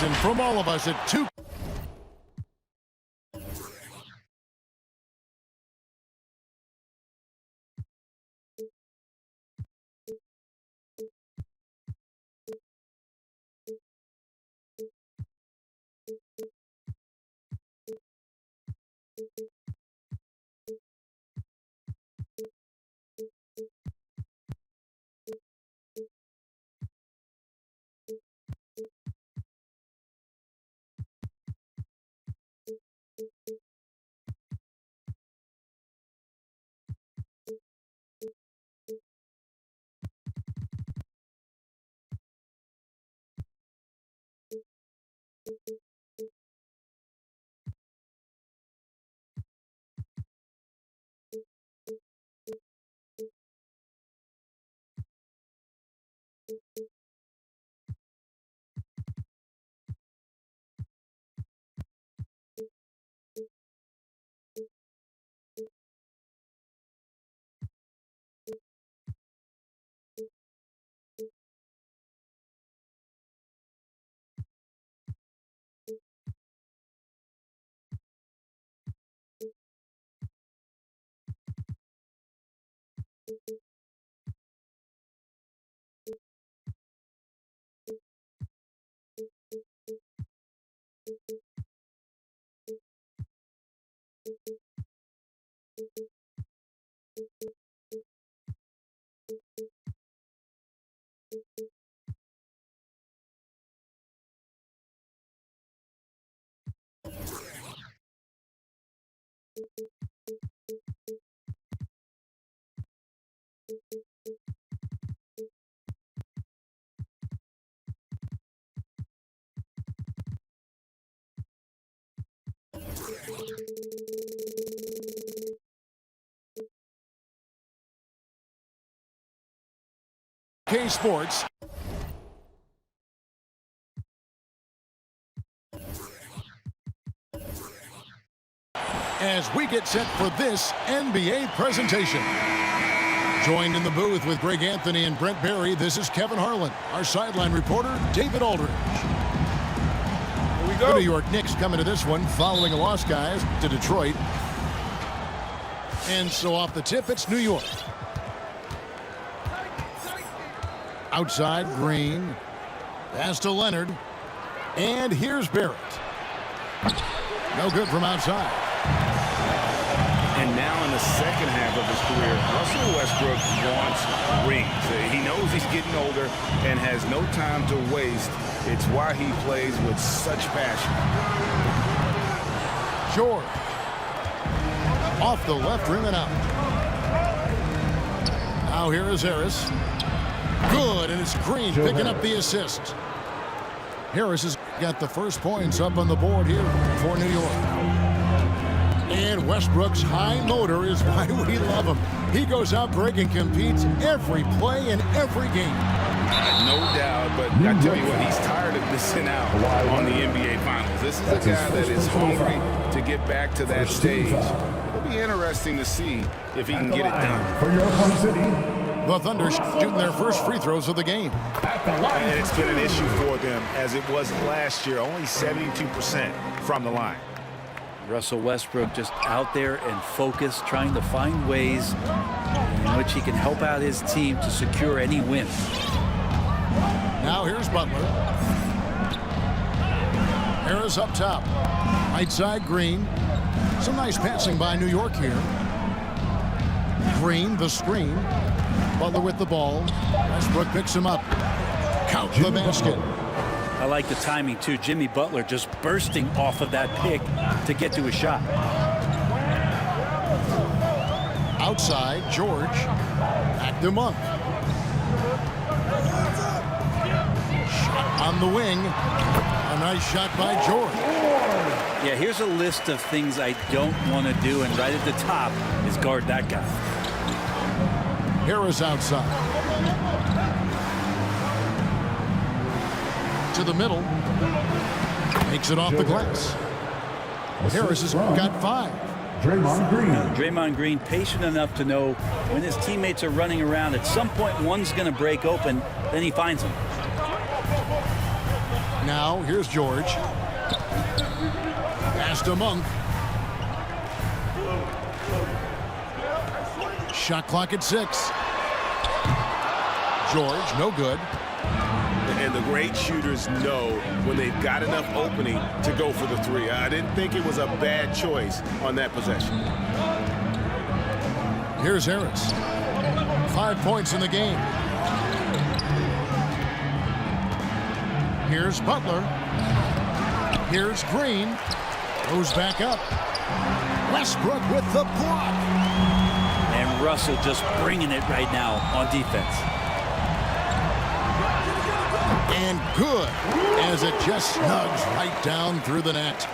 And from all of us at 2. K Sports. As we get set for this NBA presentation. Joined in the booth with Greg Anthony and Brent Barry, this is Kevin Harlan. Our sideline reporter, David Aldridge. Here we go. The New York Knicks coming to this one following a loss, guys, to Detroit. And so off the tip, it's New York. Outside, Green. Pass to Leonard. And here's Barrett. No good from outside. And now in the second half of his career, Russell Westbrook wants rings. He knows he's getting older and has no time to waste. It's why he plays with such passion. George. Off the left rim and out. Now here is Harris. Good, and it's Green picking up the assist. Harris has got the first points up on the board here for New York. And Westbrook's high motor is why we love him. He goes out big and competes every play in every game. No doubt, but I tell you what, he's tired of missing out on the NBA Finals. This is a guy that is hungry to get back to that stage. It'll be interesting to see if he can get it done. For your home city. The Thunder shooting their first free throws of the game. And it's been an issue for them as it was last year, only 72% from the line. Russell Westbrook just out there and focused, trying to find ways in which he can help out his team to secure any win. Now here's Butler. Harris up top. Right side, Green. Some nice passing by New York here. Green, the screen. Butler with the ball. Westbrook picks him up. Count the basket. I like the timing, too. Jimmy Butler just bursting off of that pick to get to a shot. Outside, George. Back to Monk. Shot on the wing. A nice shot by George. Yeah, here's a list of things I don't want to do, and right at the top is guard that guy. Harris outside. To the middle. Makes it off the glass. Harris has got 5. Draymond Green. Draymond Green patient enough to know when his teammates are running around, at some point one's going to break open, then he finds them. Now here's George. Pass to Monk. Shot clock at 6. George, no good. And the great shooters know when they've got enough opening to go for the 3. I didn't think it was a bad choice on that possession. Here's Harris. 5 points in the game. Here's Butler. Here's Green. Goes back up. Westbrook with the block. And Russell just bringing it right now on defense. And good, as it just snugs right down through the net.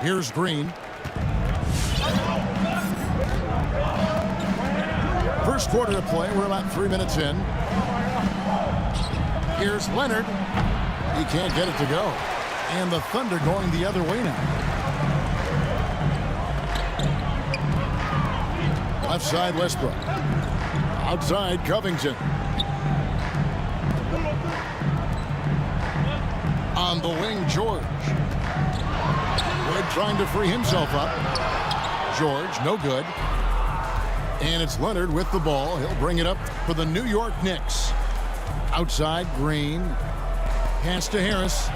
Here's Green. First quarter of play. We're about 3 minutes in. Here's Leonard. He can't get it to go. And the Thunder going the other way now. Left side, Westbrook. Outside, Covington. On the wing, George. Wood trying to free himself up. George, no good. And it's Leonard with the ball. He'll bring it up for the New York Knicks. Outside, Green. Pass to Harris.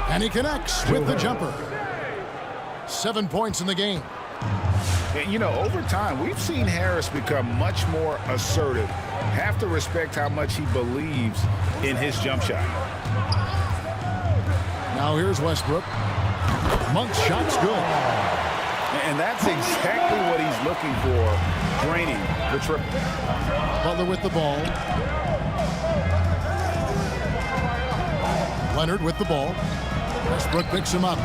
And he connects with the jumper. 7 points in the game. And, you know, over time, we've seen Harris become much more assertive. Have to respect how much he believes in his jump shot. Now here's Westbrook. Monk's shot's good. And that's exactly what he's looking for, draining the triple. Butler with the ball. Leonard with the ball. Westbrook picks him up.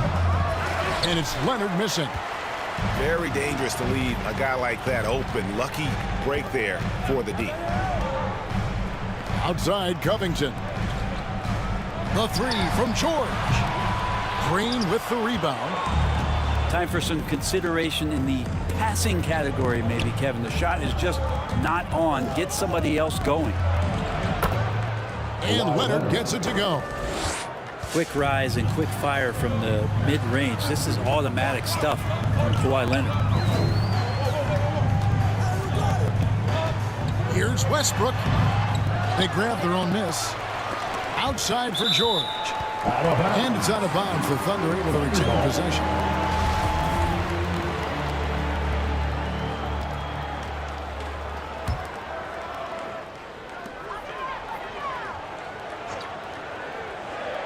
And it's Leonard missing. Very dangerous to leave a guy like that open. Lucky break there for the D. Outside, Covington. The 3 from George. Green with the rebound. Time for some consideration in the passing category, maybe, Kevin. The shot is just not on. Get somebody else going. And Leonard gets it to go. Quick rise and quick fire from the mid-range. This is automatic stuff from Kawhi Leonard. Here's Westbrook. They grab their own miss. Outside for George. And it's out of bounds. The Thunder able to retain possession.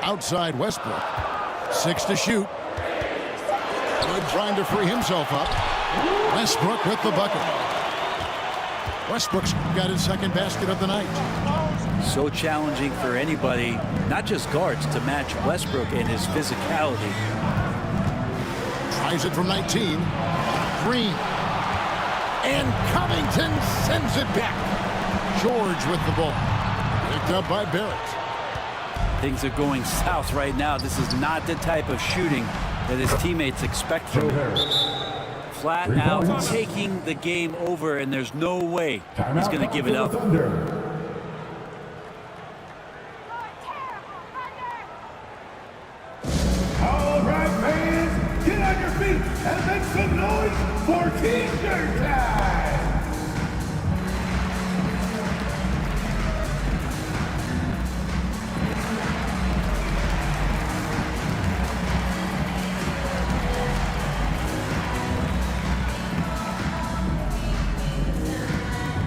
Outside Westbrook. 6 to shoot. Good trying to free himself up. Westbrook with the bucket. Westbrook's got his second basket of the night. So challenging for anybody, not just guards, to match Westbrook in his physicality. Tries it from 19. Green. And Covington sends it back. George with the ball. Picked up by Barrett. Things are going south right now. This is not the type of shooting that his teammates expect from him. Flat out taking the game over, and there's no way he's going to give it up. All right, fans, get on your feet and make some noise for T-shirt time.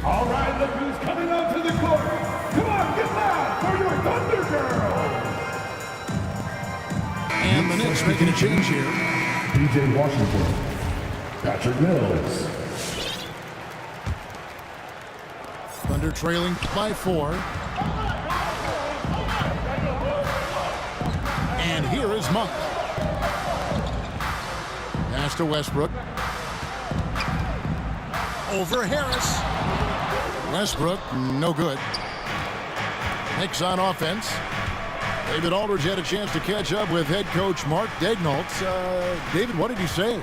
All right, look who's coming onto the court. Come on, get loud for your Thunder Girl. And the Knicks making a change here. PJ Washington, Patrick Mills. Thunder trailing by 4. And here is Monk. Pass to Westbrook. Over Harris. Westbrook, no good. Knicks on offense. David Aldridge had a chance to catch up with head coach Mark Daignault. David, what did he say?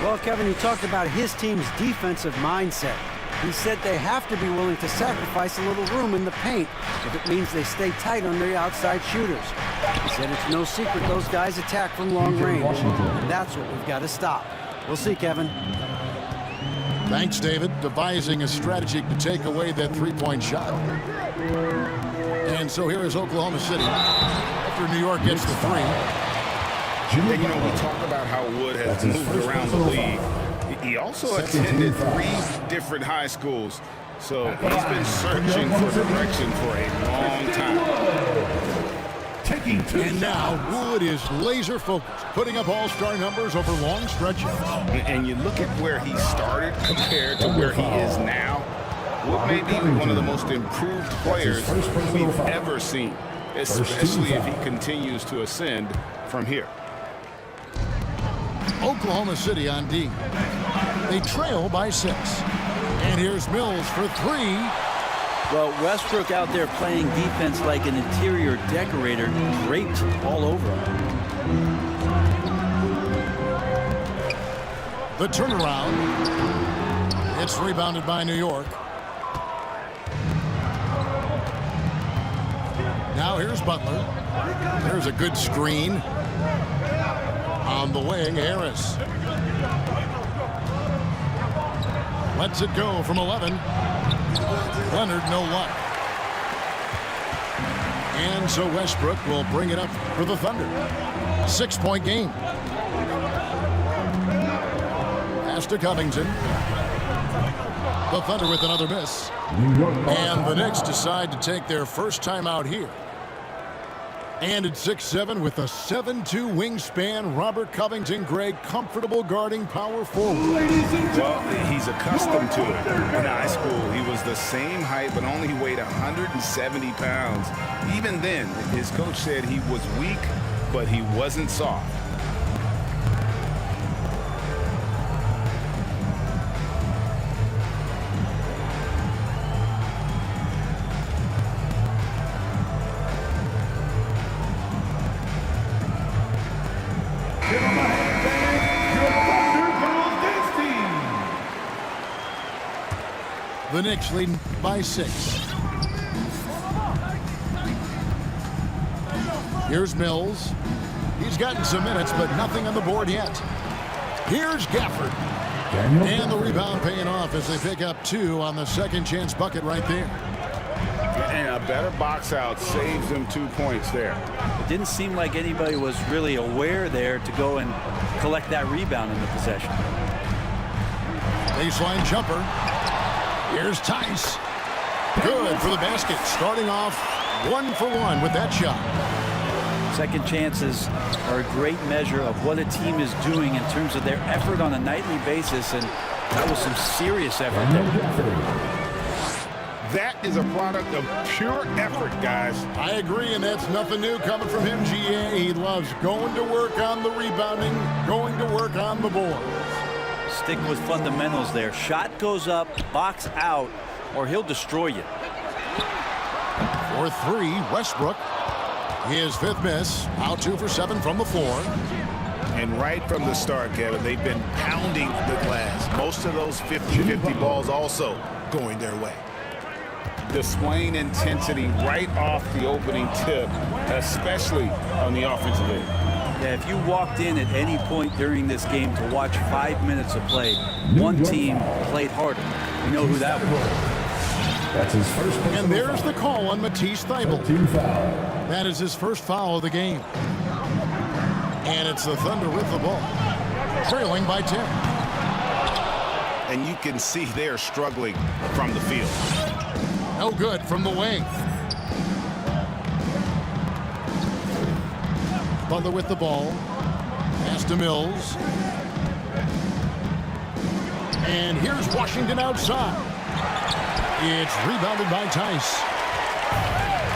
Well, Kevin, he talked about his team's defensive mindset. He said they have to be willing to sacrifice a little room in the paint if it means they stay tight on their outside shooters. He said it's no secret those guys attack from long range, and that's what we've got to stop. We'll see, Kevin. Thanks, David. Devising a strategy to take away that three-point shot. And so here is Oklahoma City after New York gets the 3. And, you know, we talk about how Wood has moved around the league. He also attended 3 different high schools. So he's been searching for direction for a long time. And now Wood is laser focused, putting up all-star numbers over long stretches. And you look at where he started compared to where he is now. Wood may be one of the most improved players we've ever seen, especially if he continues to ascend from here. Oklahoma City on D. They trail by 6. And here's Mills for 3. Well, Westbrook out there playing defense like an interior decorator, draped all over him. The turnaround. It's rebounded by New York. Now here's Butler. There's a good screen. On the wing, Harris. Lets it go from 11. Leonard, no luck. And so Westbrook will bring it up for the Thunder. 6-point game. Pass to Covington. The Thunder with another miss. And the Knicks decide to take their first time out here. And at 6'7" with a 7'2" wingspan, Robert Covington, Greg, comfortable guarding power forward. Well, he's accustomed to it. In high school, he was the same height, but only weighed 170 pounds. Even then, his coach said he was weak, but he wasn't soft. The Knicks leading by 6. Here's Mills. He's gotten some minutes, but nothing on the board yet. Here's Gafford. And the rebound paying off as they pick up 2 on the second chance bucket right there. And a better box out saves them 2 points there. It didn't seem like anybody was really aware there to go and collect that rebound in the possession. Baseline jumper. Here's Tice. Good for the basket. Starting off 1 for 1 with that shot. Second chances are a great measure of what a team is doing in terms of their effort on a nightly basis, and that was some serious effort there. That is a product of pure effort, guys. I agree, and that's nothing new coming from him, GA. He loves going to work on the rebounding, going to work on the boards. Stick with fundamentals there. Shot goes up, box out, or he'll destroy you. For 3, Westbrook. His 5th miss. Out 2 for 7 from the floor. And right from the start, Kevin, they've been pounding the glass. Most of those 50-50 balls also going their way. Displaying intensity right off the opening tip, especially on the offensive end. Yeah, if you walked in at any point during this game to watch 5 minutes of play, one team played harder. You know who that was. That's his first. And there's the call on Matisse Thybulle. That is his first foul of the game. And it's the Thunder with the ball, trailing by 10. And you can see they're struggling from the field. No good from the wing. Butler with the ball. Pass to Mills. And here's Washington outside. It's rebounded by Tice.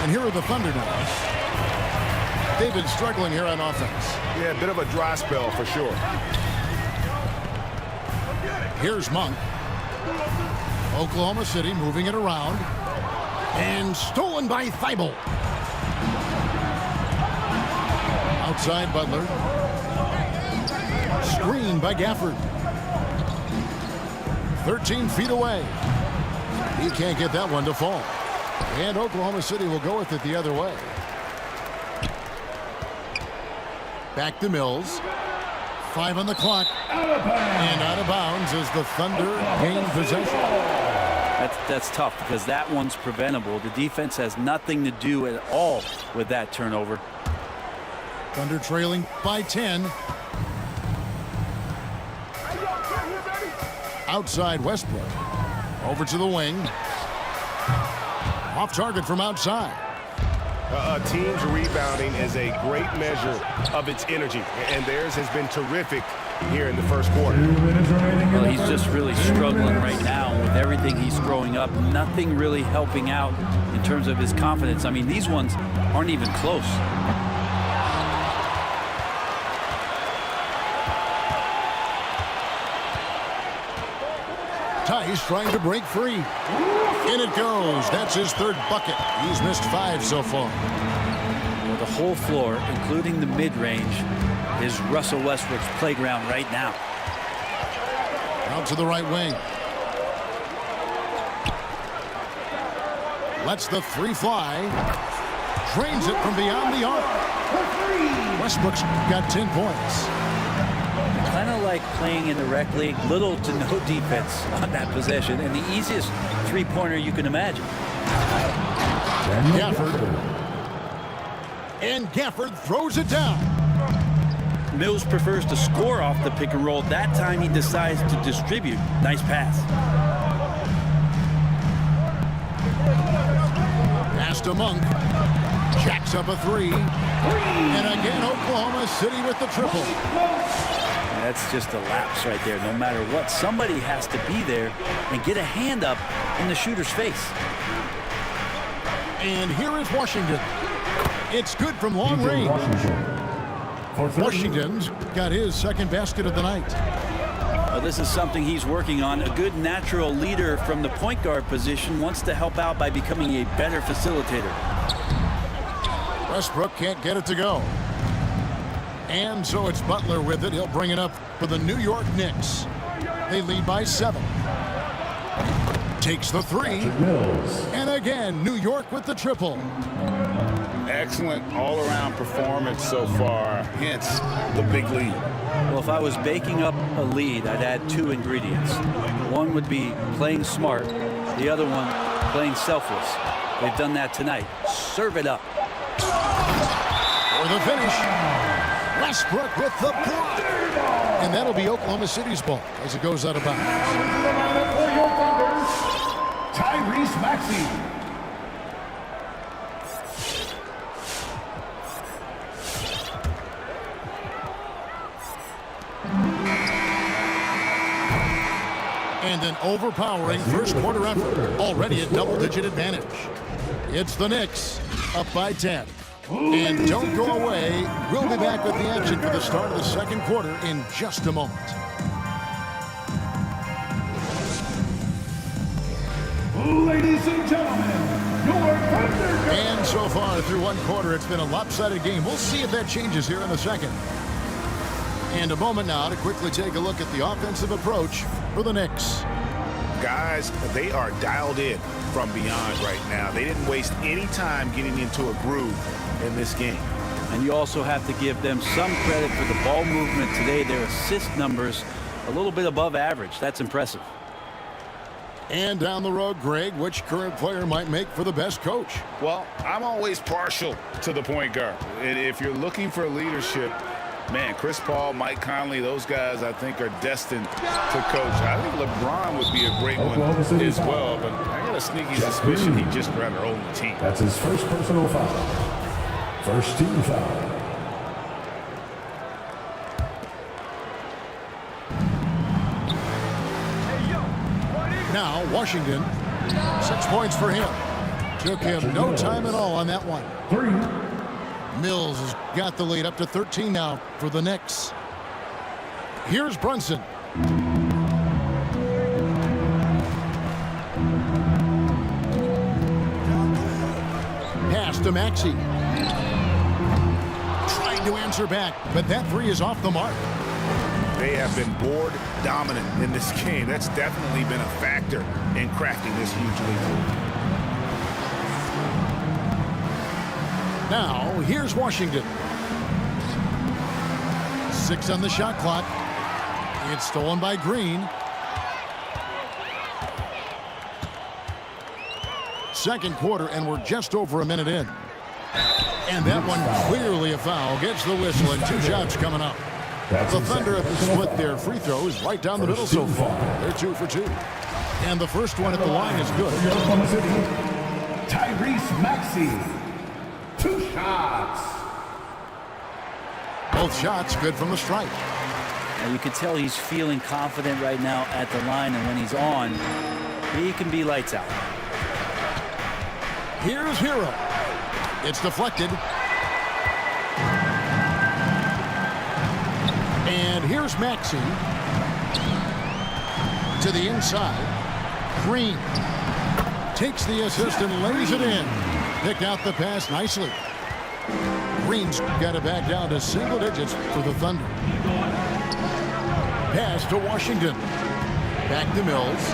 And here are the Thunder now. They've been struggling here on offense. Yeah, a bit of a dry spell for sure. Here's Monk. Oklahoma City moving it around. And stolen by Thybulle. Outside Butler. Screen by Gafford. 13 feet away. He can't get that one to fall. And Oklahoma City will go with it the other way. Back to Mills. 5 on the clock. And out of bounds as the Thunder gain possession. That's tough because that one's preventable. The defense has nothing to do at all with that turnover. Thunder trailing by 10. Outside Westbrook. Over to the wing. Off target from outside. A team's rebounding is a great measure of its energy, and theirs has been terrific here in the first quarter. Well, he's just really struggling right now with everything he's throwing up. Nothing really helping out in terms of his confidence. I mean, these ones aren't even close. Tice trying to break free. In it goes. That's his 3rd bucket. He's missed 5 so far. Well, the whole floor, including the mid-range, is Russell Westbrook's playground right now. Out to the right wing. Lets the 3 fly. Drains it from beyond the arc. Westbrook's got 10 points. Kind of like playing in the rec league, little to no defense on that possession, and the easiest three-pointer you can imagine. Gafford. And Gafford throws it down. Mills prefers to score off the pick and roll. That time he decides to distribute. Nice pass. Pass to Monk. Jacks up a 3. And again, Oklahoma City with the triple. That's just a lapse right there. No matter what, somebody has to be there and get a hand up in the shooter's face. And here is Washington. It's good from long range. Washington's got his 2nd basket of the night. Well, this is something he's working on. A good natural leader from the point guard position wants to help out by becoming a better facilitator. Westbrook can't get it to go. And so it's Butler with it. He'll bring it up for the New York Knicks. They lead by 7. Takes the 3. And again, New York with the triple. Excellent all-around performance so far, hence the big lead. Well, if I was baking up a lead, I'd add 2 ingredients. One would be playing smart. The other one, playing selfless. They've done that tonight. Serve it up. For the finish. Westbrook with the block. And that'll be Oklahoma City's ball as it goes out of bounds. For your Thunder, Tyrese Maxey. And an overpowering first quarter effort. Already a double-digit advantage. It's the Knicks up by 10. And don't go away. We'll be back with the action for the start of the second quarter in just a moment. Ladies and gentlemen, your Thunder. And so far through one quarter, it's been a lopsided game. We'll see if that changes here in the second. And a moment now to quickly take a look at the offensive approach for the Knicks. Guys, they are dialed in from beyond right now. They didn't waste any time getting into a groove in this game. And you also have to give them some credit for the ball movement today. Their assist numbers a little bit above average. That's impressive. And down the road, Greg, which current player might make for the best coach? Well, I'm always partial to the point guard. And if you're looking for leadership, man, Chris Paul, Mike Conley, those guys I think are destined to coach. I think LeBron would be a great one as well, but I got a sneaky suspicion he'd just rather own the team. That's his first personal foul. First team foul. Now, Washington, 6 points for him. Took him no time at all on that one. 3. Mills has got the lead up to 13 now for the Knicks. Here's Brunson. Pass to Maxey. Trying to answer back, but that three is off the mark. They have been board dominant in this game. That's definitely been a factor in crafting this huge lead. Now, here's Washington. 6 on the shot clock. It's stolen by Green. Second quarter, and we're just over a minute in. And that one clearly a foul. Gets the whistle, and 2 shots coming up. The Thunder have split their free throws right down the middle so far. They're 2 for 2. And the first one at the line is good. Oklahoma City, Tyrese Maxey. 2 shots. Both shots good from the stripe. And you can tell he's feeling confident right now at the line, and when he's on, he can be lights out. Here's Hero. It's deflected. And here's Maxey. To the inside. Green takes the assist and lays it in. Picked out the pass nicely. Green's got it back down to single digits for the Thunder. Pass to Washington. Back to Mills.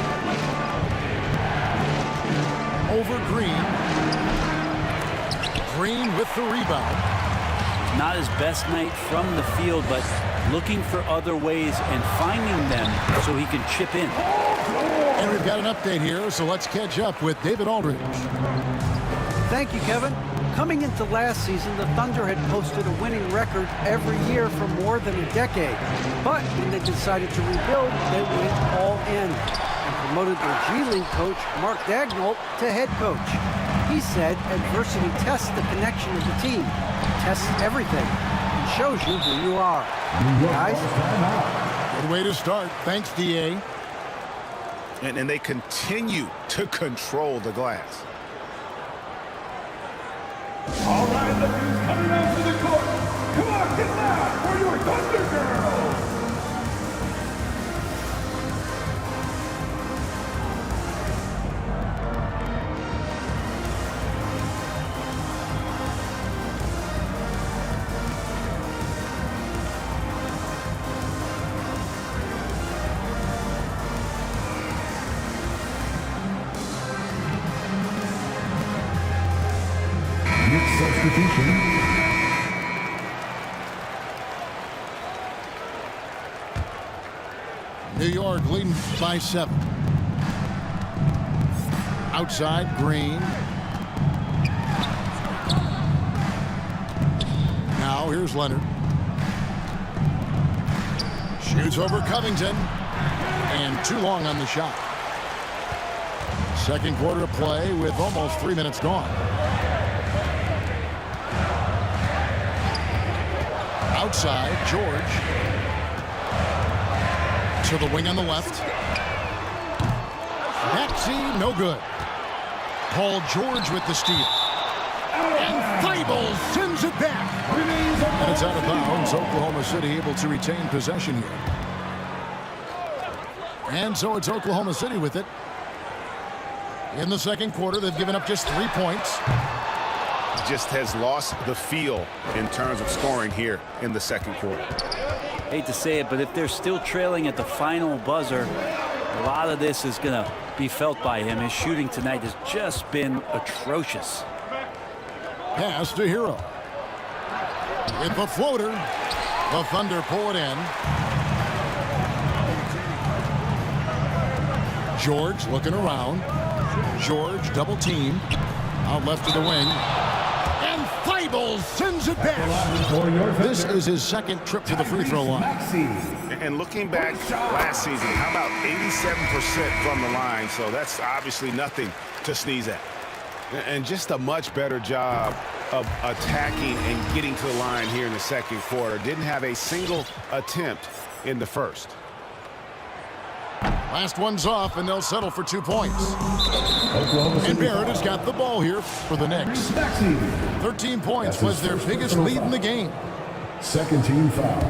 Over Green. Green with the rebound. Not his best night from the field, but looking for other ways and finding them so he can chip in. And we've got an update here, so let's catch up with David Aldridge. Thank you, Kevin. Coming into last season, the Thunder had posted a winning record every year for more than a decade. But when they decided to rebuild, they went all in and promoted their G League coach, Mark Daigneault, to head coach. He said adversity tests the connection of the team, tests everything, and shows you who you are. Guys? Good way to start. Thanks, D.A. And they continue to control the glass. All right, look who's coming out to the court. Come on, get loud for your Thunder Girls. Substitution. New York leading by 7. Outside, Green. Now here's Leonard. Shoots over Covington. And too long on the shot. Second quarter of play with almost 3 minutes gone. Outside, George. To the wing on the left. Maxey, no good. Paul George with the steal. And Thibault sends it back. And it's out of bounds. Oklahoma City able to retain possession here. And so it's Oklahoma City with it. In the second quarter, they've given up just 3 points. Just has lost the feel in terms of scoring here in the second quarter. Hate to say it, but if they're still trailing at the final buzzer, a lot of this is going to be felt by him. His shooting tonight has just been atrocious. Pass to Hero. With the floater, the Thunder pull it in. George looking around. George double team. Out left to the wing. And Thibault sends it back. This is his second trip to the free throw line. And looking back last season, how about 87% from the line? So that's obviously nothing to sneeze at. And just a much better job of attacking and getting to the line here in the second quarter. Didn't have a single attempt in the first. Last one's off, and they'll settle for 2 points. And Barrett has got the ball here for the Knicks. 13 points was their biggest lead in the game. Second team foul.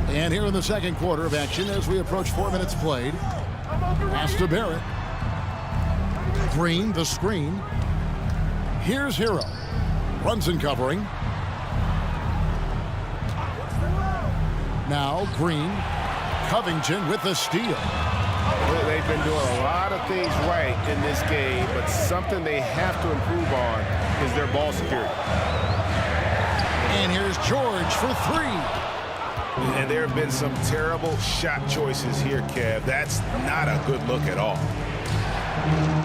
And here in the second quarter of action, as we approach 4 minutes played, pass to Barrett. Green, the screen. Here's Hero. Runs and covering. Now Green. Covington with the steal. Well, they've been doing a lot of things right in this game, but something they have to improve on is their ball security. And here's George for three. And there have been some terrible shot choices here, Kev. That's not a good look at all.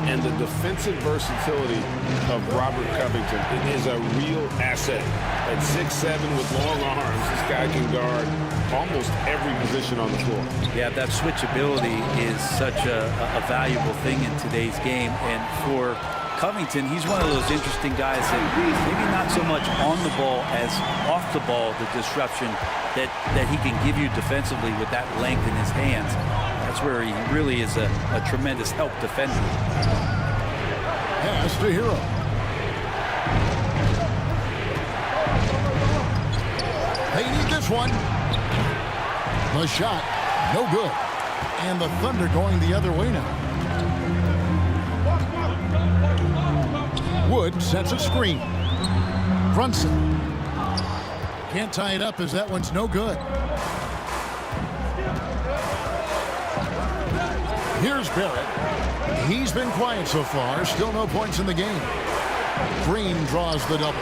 And the defensive versatility of Robert Covington is a real asset. At 6'7" with long arms, this guy can guard almost every position on the floor. Yeah, that switchability is such a valuable thing in today's game. And for Covington, he's one of those interesting guys that maybe not so much on the ball as off the ball, the disruption that he can give you defensively with that length in his hands. That's where he really is a tremendous help defender. Pass to Hero. They need this one. The shot, no good. And the Thunder going the other way now. Wood sets a screen. Brunson. Can't tie it up as that one's no good. Here's Barrett. He's been quiet so far. Still no points in the game. Green draws the double.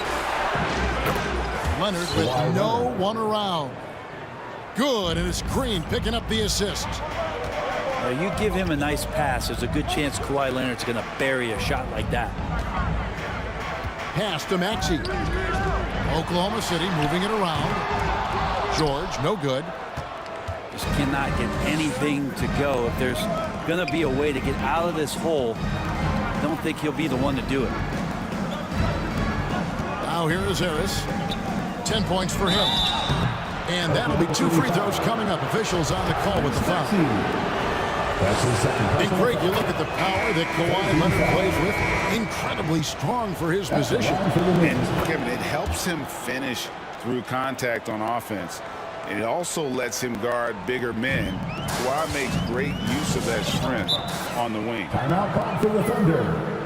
Leonard with no one around. Good, and it's Green picking up the assist. You give him a nice pass, there's a good chance Kawhi Leonard's going to bury a shot like that. Pass to Maxey. Oklahoma City moving it around. George, no good. Just cannot get anything to go. If there's going to be a way to get out of this hole, I don't think he'll be the one to do it. Now here is Harris. 10 points for him. And that'll be 2 free throws coming up. Officials on the call with the foul. And Greg, you look at the power that Kawhi Leonard plays with. Incredibly strong for his position. And Kevin, it helps him finish through contact on offense. And it also lets him guard bigger men. Kawhi makes great use of that strength on the wing. Timeout call for the Thunder.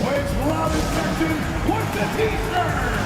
It's Robin Jackson with the T-shirt.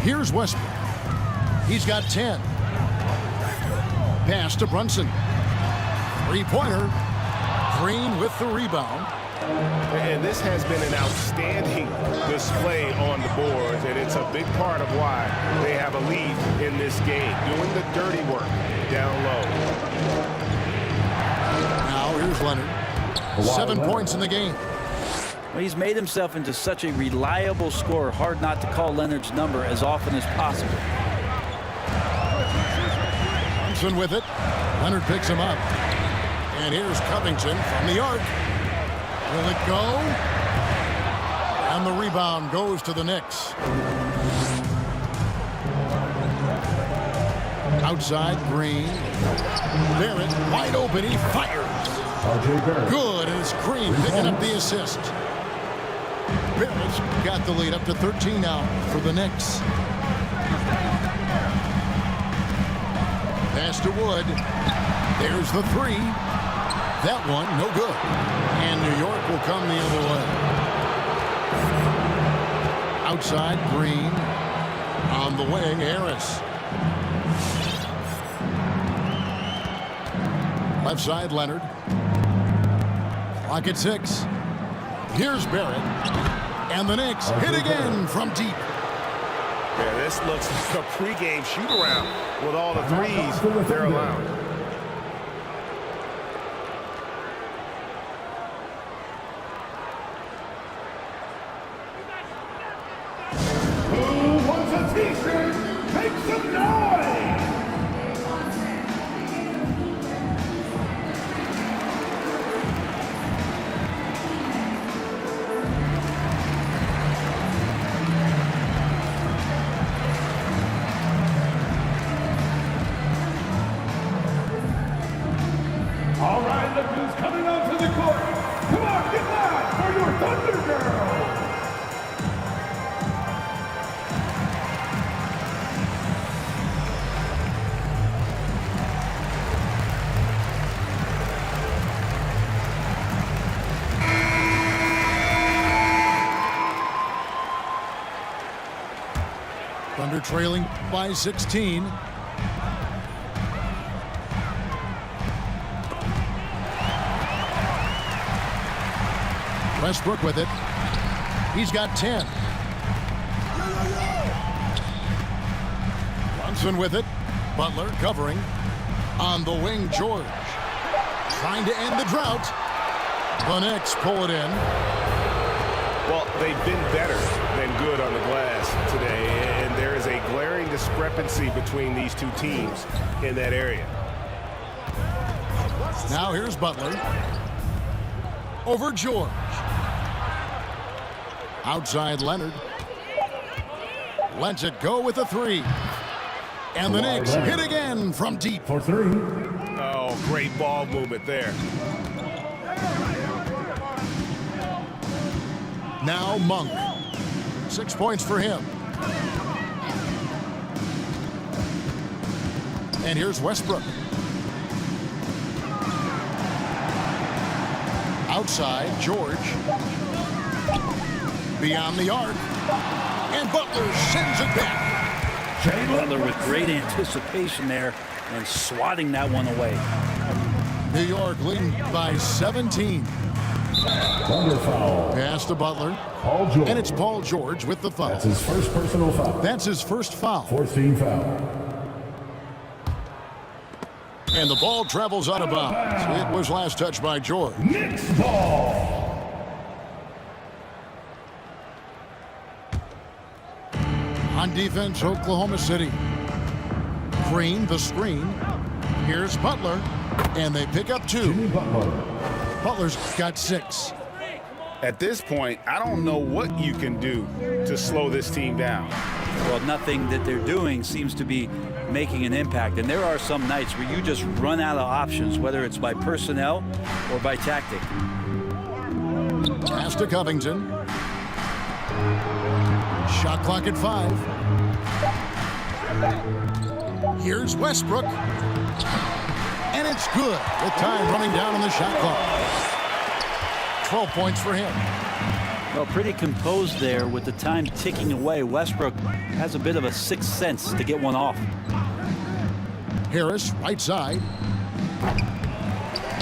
Here's Westbrook. He's got 10. Pass to Brunson. Three-pointer. Green with the rebound. And this has been an outstanding display on the boards, and it's a big part of why they have a lead in this game, doing the dirty work down low. Now here's Leonard. 7 points in the game. Well, he's made himself into such a reliable scorer. Hard not to call Leonard's number as often as possible. Brunson with it. Leonard picks him up. And here's Covington from the arc. Will it go? And the rebound goes to the Knicks. Outside, Green. Barrett wide open. He fires. Good, and it's Green picking up the assist. Barrett's got the lead up to 13 now for the Knicks. Pass to Wood. There's the three. That one, no good. And New York will come the other way. Outside, Green. On the wing, Harris. Left side, Leonard. Clock at 6. Here's Barrett. And the Knicks hit again from deep. Yeah, this looks like a pregame shoot-around with all the threes they're allowing. Who wants a t-shirt? Make some noise! All right, look who's coming onto the court. Come on, get loud for your Thunder Girl. Thunder trailing by 16. Westbrook with it. He's got 10. Brunson with it. Butler covering. On the wing, George. Trying to end the drought. The Knicks pull it in. Well, they've been better than good on the glass today, and there is a glaring discrepancy between these two teams in that area. Now here's Butler. Over George. Outside Leonard. Lets it go with a three. And the Knicks hit again from deep. For three. Oh, great ball movement there. Now Monk. 6 points for him. And here's Westbrook. Outside, George. Beyond the arc. And Butler sends it back. Butler with great anticipation there and swatting that one away. New York leading by 17. Thunder foul. Pass to Butler. Paul George. And it's Paul George with the foul. That's his first personal foul. That's his first foul. 14 foul. And the ball travels out of bounds. It was last touched by George. Knicks ball. On defense, Oklahoma City. Green, the screen. Here's Butler. And they pick up 2. Jimmy Butler. Butler's got 6. At this point, I don't know what you can do to slow this team down. Well, nothing that they're doing seems to be making an impact. And there are some nights where you just run out of options, whether it's by personnel or by tactic. Pass to Covington. Shot clock at 5. Here's Westbrook. And it's good with time running down on the shot clock. 12 points for him. Well, pretty composed there with the time ticking away. Westbrook has a bit of a sixth sense to get one off. Harris, right side.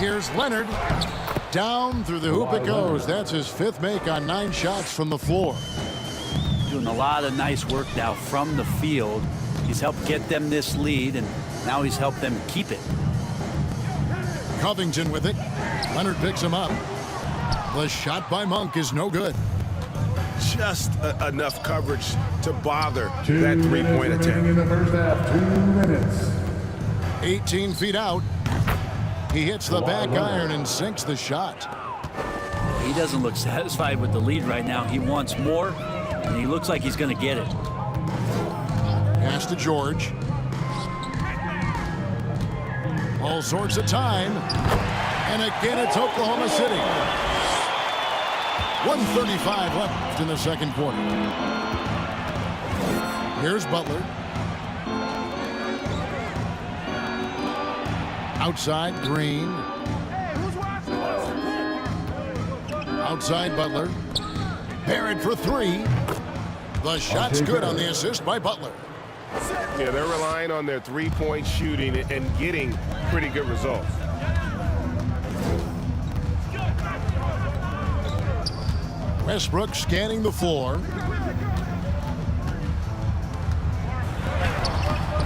Here's Leonard. Down through the hoop it goes. That's his 5th make on 9 shots from the floor. Doing a lot of nice work now from the field. He's helped get them this lead, and now he's helped them keep it. Covington with it. Leonard picks him up. The shot by Monk is no good. Just enough coverage to bother that three-point attempt. In the first half, 2 minutes. 18 feet out. He hits the back iron and sinks the shot. He doesn't look satisfied with the lead right now. He wants more, and he looks like he's going to get it. Pass to George. All sorts of time. And again, it's Oklahoma City. 1:35 left in the second quarter. Here's Butler. Outside, Green. Outside, Butler. Barrett for 3. The shot's good on the assist by Butler. Yeah, they're relying on their three-point shooting and getting pretty good results. Westbrook scanning the floor.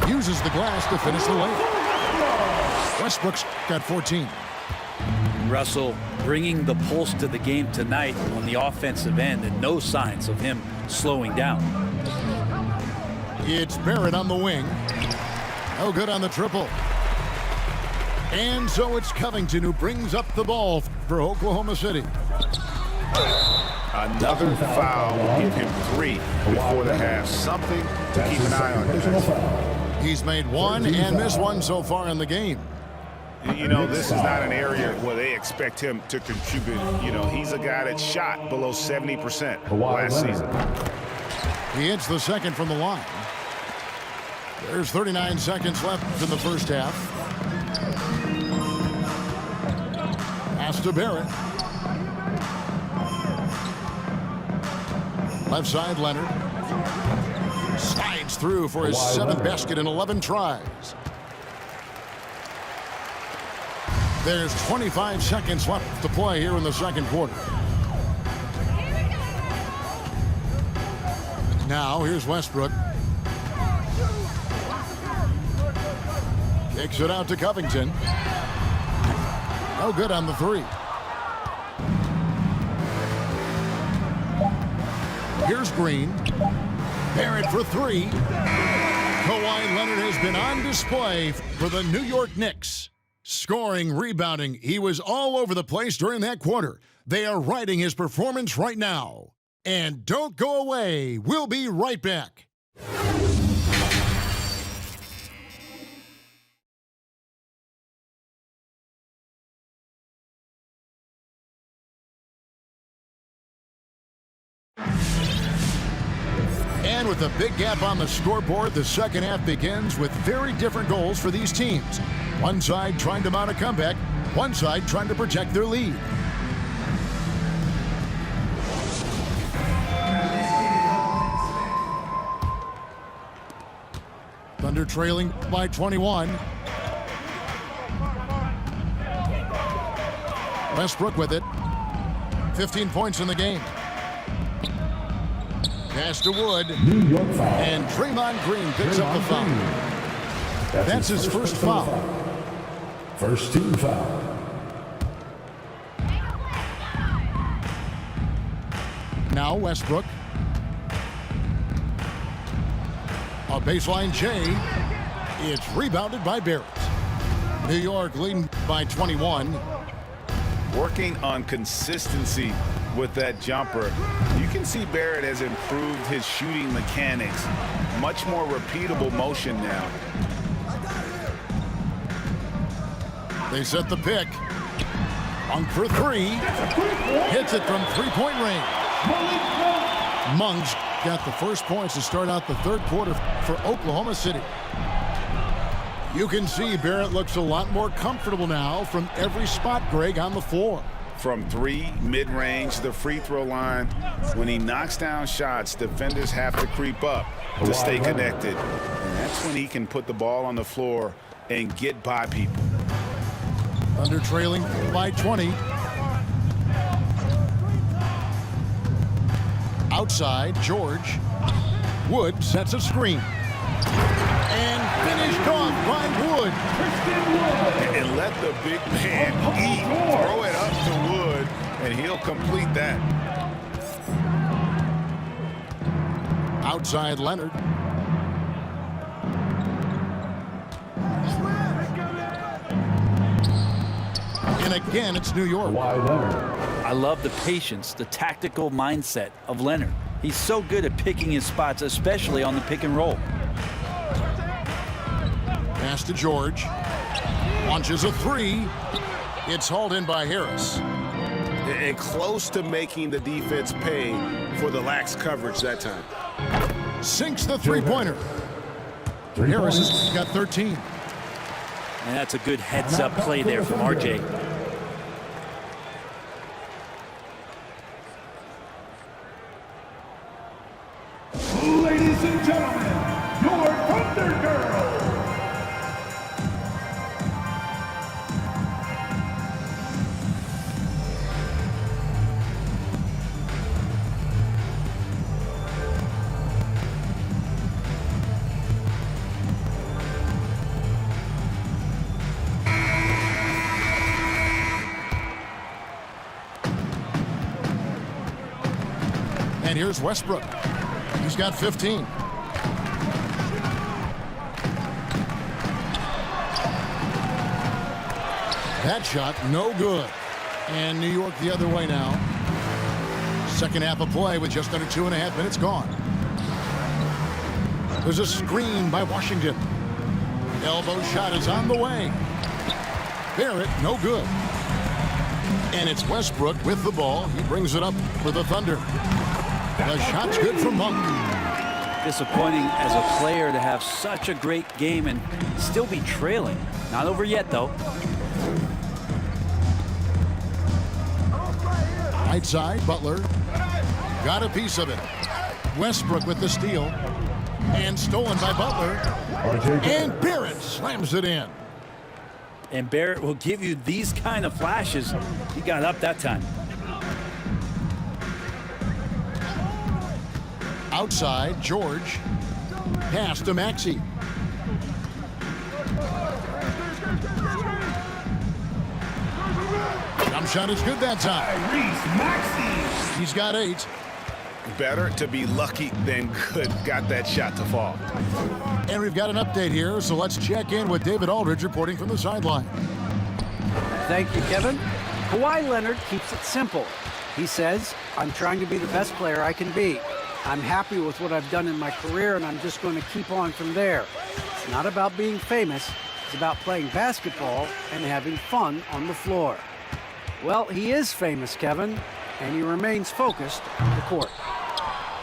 Uses the glass to finish the layup. Westbrook's got 14. Russell bringing the pulse to the game tonight on the offensive end, and no signs of him slowing down. It's Barrett on the wing. No good on the triple. And so it's Covington who brings up the ball for Oklahoma City. Another foul will give him 3 before the half. Something to keep an eye on. He's made 1 and missed 1 so far in the game. You know, this is not an area where they expect him to contribute. You know, he's a guy that shot below 70% last season. He hits the second from the line. There's 39 seconds left in the first half. Pass to Barrett. Left side, Leonard. Slides through for his 7th basket in 11 tries. There's 25 seconds left to play here in the second quarter. Now, here's Westbrook. Kicks it out to Covington. No good on the 3. Here's Green. Barrett for 3. Kawhi Leonard has been on display for the New York Knicks. Scoring, rebounding, he was all over the place during that quarter. They are riding his performance right now. And don't go away. We'll be right back. And with a big gap on the scoreboard, the second half begins with very different goals for these teams. One side trying to mount a comeback, one side trying to protect their lead. Thunder trailing by 21. Westbrook with it. 15 points in the game. Pass to Wood. And Draymond Green picks up the foul. That's his first foul. First team foul. Now Westbrook. A baseline J. It's rebounded by Barrett. New York leading by 21. Working on consistency with that jumper. You can see Barrett has improved his shooting mechanics. Much more repeatable motion now. They set the pick. Monk for 3. Hits it from three-point range. Monk's got the first points to start out the third quarter for Oklahoma City. You can see Barrett looks a lot more comfortable now from every spot, Greg, on the floor. From 3, mid-range, the free throw line. When he knocks down shots, defenders have to creep up to stay connected. And that's when he can put the ball on the floor and get by people. Under trailing by 20. Outside, George. Wood sets a screen. And finished off by Wood. And let the big man eat. Throw it up to Wood, and he'll complete that. Outside, Leonard. And again, it's New York. I love the patience, the tactical mindset of Leonard. He's so good at picking his spots, especially on the pick and roll. Pass to George. Launches a 3. It's hauled in by Harris. And close to making the defense pay for the lax coverage that time. Sinks the three-pointer. Harris has got 13. And that's a good heads-up play there from RJ. Ladies and gentlemen, your Thunder Girl. And here's Westbrook. He's got 15. That shot, no good. And New York the other way now. Second half of play with just under 2.5 minutes gone. There's a screen by Washington. Elbow shot is on the way. Barrett, no good. And it's Westbrook with the ball. He brings it up for the Thunder. The shot's good for Monk. Disappointing as a player to have such a great game and still be trailing. Not over yet, though. Right side, Butler. Got a piece of it. Westbrook with the steal. And stolen by Butler. And Barrett slams it in. And Barrett will give you these kind of flashes. He got up that time. Outside, George. Pass to Maxey. Jump shot is good that time. Maxey. He's got 8. Better to be lucky than good. Got that shot to fall. And we've got an update here, so let's check in with David Aldridge reporting from the sideline. Thank you, Kevin. Kawhi Leonard keeps it simple. He says, I'm trying to be the best player I can be. I'm happy with what I've done in my career, and I'm just going to keep on from there. It's not about being famous. It's about playing basketball and having fun on the floor. Well, he is famous, Kevin, and he remains focused on the court.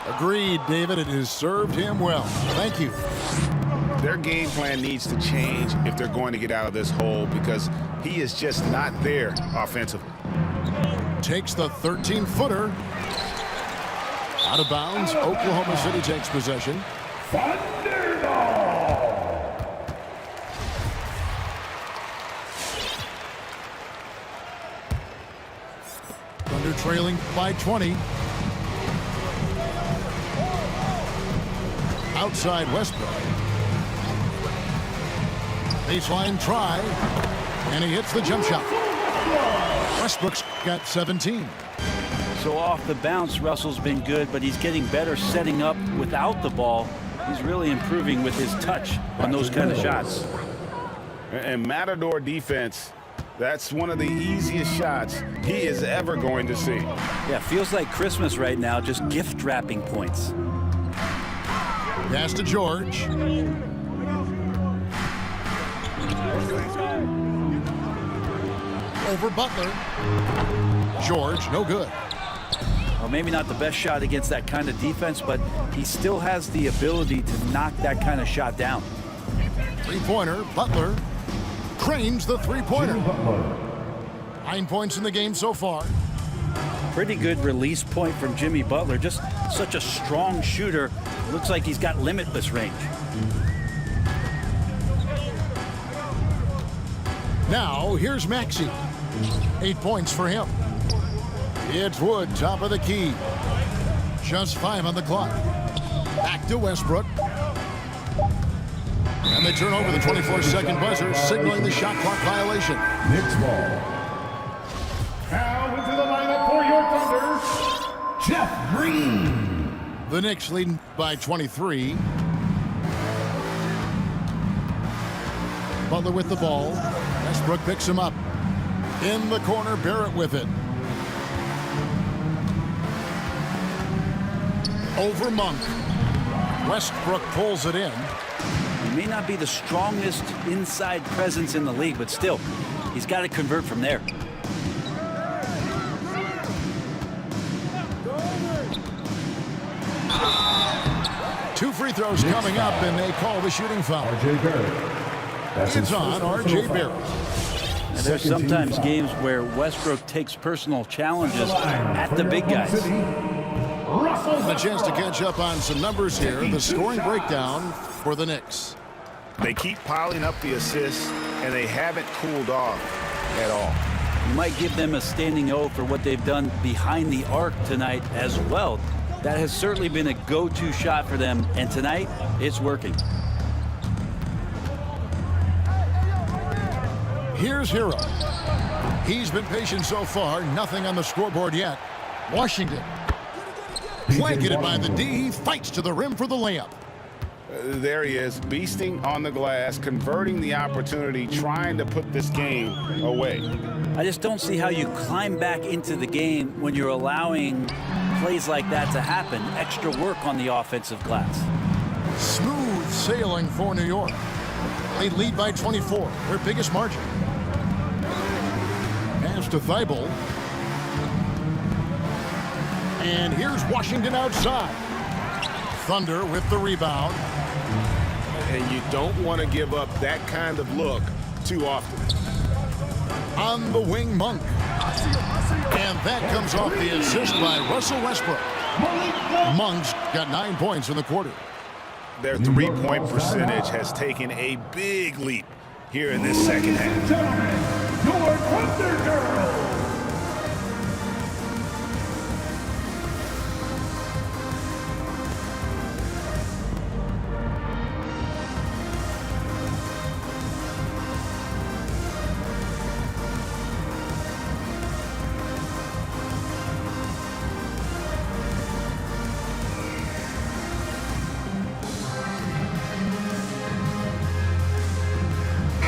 Agreed, David. It has served him well. Thank you. Their game plan needs to change if they're going to get out of this hole because he is just not there offensively. Takes the 13-footer. Out of bounds. Oklahoma City takes possession. Thunderball. Thunder trailing by 20. Outside Westbrook. Baseline try. And he hits the jump shot. Westbrook's got 17. So off the bounce, Russell's been good, but he's getting better setting up without the ball. He's really improving with his touch on those kind of shots. And Matador defense, that's one of the easiest shots he is ever going to see. Yeah, feels like Christmas right now, just gift wrapping points. Pass to George. Over Butler. George, no good. Well, maybe not the best shot against that kind of defense, but he still has the ability to knock that kind of shot down. Three-pointer, Butler cranes the three-pointer. 9 points in the game so far. Pretty good release point from Jimmy Butler. Just such a strong shooter. Looks like he's got limitless range. Now, here's Maxey. 8 points for him. It's Wood, top of the key. Just 5 on the clock. Back to Westbrook. And they turn over the 24-second buzzer, signaling the shot clock violation. Knicks ball. Now into the lineup for your Thunder, Jeff Green. The Knicks leading by 23. Butler with the ball. Westbrook picks him up. In the corner, Barrett with it. Over Monk. Westbrook pulls it in. He may not be the strongest inside presence in the league, but still, he's got to convert from there. Two free throws coming up, and they call the shooting foul. R.J. Barrett. It's on R.J. Barrett. And there's sometimes games where Westbrook takes personal challenges at the big guys. A chance to catch up on some numbers here. The scoring breakdown for the Knicks. They keep piling up the assists, and they haven't cooled off at all. You might give them a standing O for what they've done behind the arc tonight as well. That has certainly been a go-to shot for them, and tonight it's working. Here's Hero. He's been patient so far. Nothing on the scoreboard yet. Washington. Blanketed by the D. He fights to the rim for the layup. There he is, beasting on the glass, converting the opportunity, trying to put this game away. I just don't see how you climb back into the game when you're allowing plays like that to happen. Extra work on the offensive glass. Smooth sailing for New York. They lead by 24, their biggest margin. Pass to Thibault. And here's Washington outside. Thunder with the rebound. And you don't want to give up that kind of look too often. On the wing, Monk. And that comes off the assist by Russell Westbrook. Monk's got 9 points in the quarter. Their three-point percentage has taken a big leap here in this second half. Gentlemen, your Thunder Girls.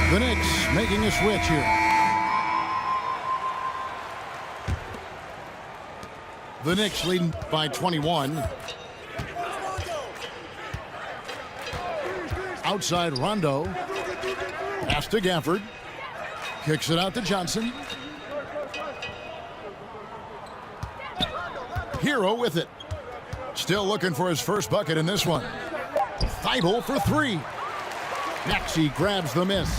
The Knicks making a switch here. The Knicks leading by 21. Outside Rondo. Pass to Gafford. Kicks it out to Johnson. Hero with it. Still looking for his first bucket in this one. Thibault for three. Maxey grabs the miss.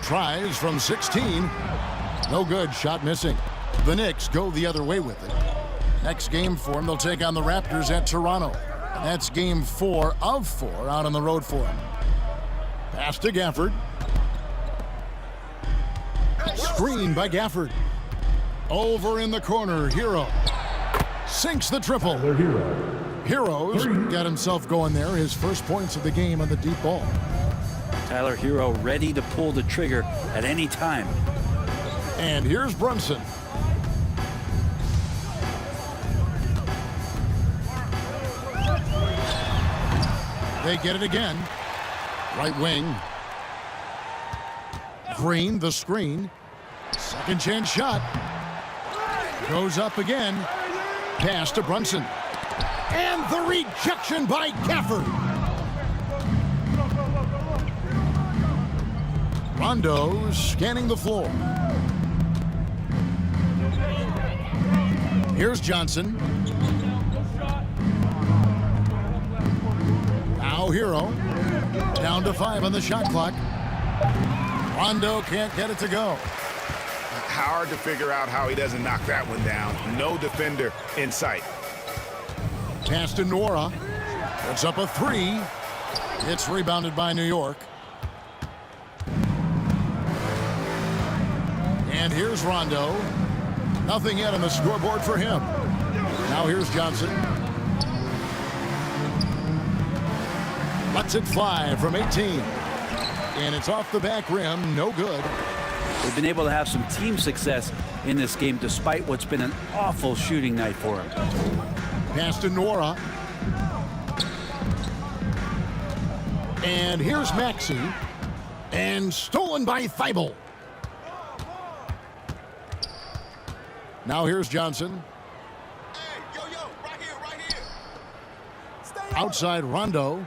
Tries from 16. No good. Shot missing. The Knicks go the other way with it. Next game for them, they'll take on the Raptors at Toronto. And that's game 4 of 4 out on the road for them. Pass to Gafford. Screen by Gafford. Over in the corner, Hero. Sinks the triple. Hero's got himself going there. His first points of the game on the deep ball. Tyler Hero ready to pull the trigger at any time. And here's Brunson. They get it again. Right wing. Green, the screen. Second chance shot. Goes up again. Pass to Brunson. And the rejection by Gafford. Rondo scanning the floor. Here's Johnson. Now Hero. Down to 5 on the shot clock. Rondo can't get it to go. Hard to figure out how he doesn't knock that one down. No defender in sight. Pass to Nora. Puts up a 3. It's rebounded by New York. And here's Rondo. Nothing yet on the scoreboard for him. Now here's Johnson. Lets it fly from 18. And it's off the back rim. No good. They've been able to have some team success in this game despite what's been an awful shooting night for him. Pass to Nora. And here's Maxey. And stolen by Thibault. Now here's Johnson. Outside Rondo.